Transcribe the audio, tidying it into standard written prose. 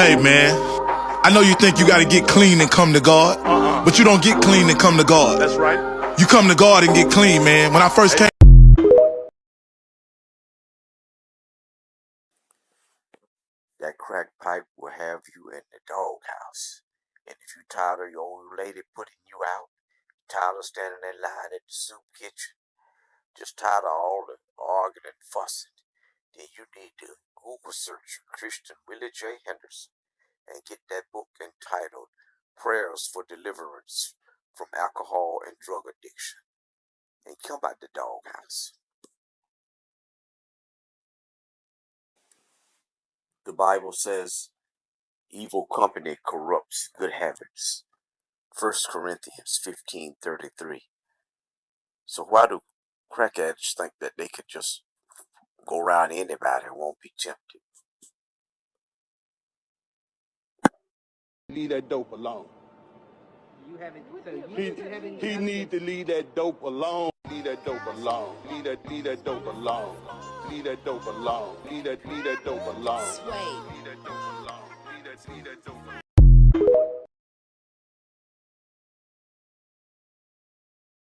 Hey man, I know you think you gotta get clean and come to God, but you don't get clean and come to God. That's right. You come to God and get clean, man. When I first came, That crack pipe will have you in the doghouse. And if you tired of your old lady putting you out, tired of standing in line at the soup kitchen, just tired of all the arguing and fussing, then you need to Google search Christian Willie J. Henderson and get that book entitled Prayers for Deliverance from Alcohol and Drug Addiction. And come out the doghouse. The Bible says evil company corrupts good habits. 1 Corinthians 15:33. So why do crack addicts think that they could just go around anybody and won't be tempted? Leave that dope alone. You haven't. So He need to leave that dope alone. Leave that dope alone. Leave that dope alone. Leave that dope alone. Leave that dope alone. Sway.